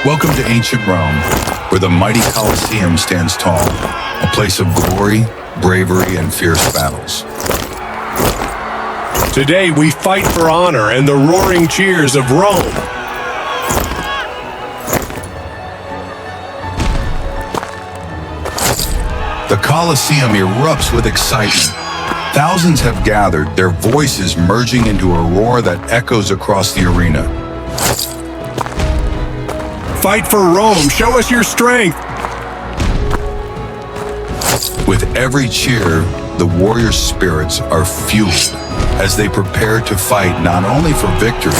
Welcome to ancient Rome, where the mighty Colosseum stands tall, a place of glory, bravery, and fierce battles. Today we fight for honor and the roaring cheers of Rome. The Colosseum erupts with excitement. Thousands have gathered, their voices merging into a roar that echoes across the arena. Fight for Rome, show us your strength. With every cheer, the warriors' spirits are fueled as they prepare to fight not only for victory,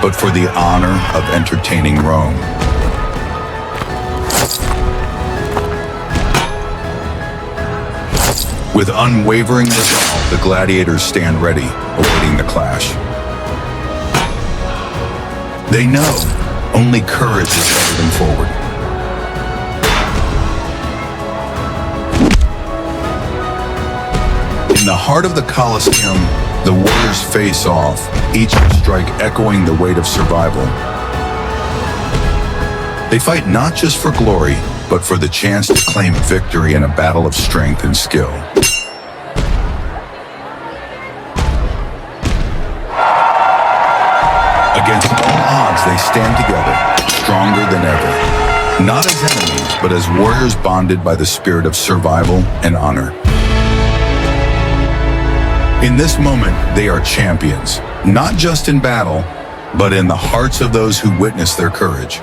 but for the honor of entertaining Rome. With unwavering resolve, the gladiators stand ready, awaiting the clash. They know only courage is better than forward. In the heart of the Colosseum, the warriors face off, each strike echoing the weight of survival. They fight not just for glory, but for the chance to claim victory in a battle of strength and skill. Against all odds, they stand together, stronger than ever. Not as enemies, but as warriors bonded by the spirit of survival and honor. In this moment, they are champions, not just in battle, but in the hearts of those who witness their courage.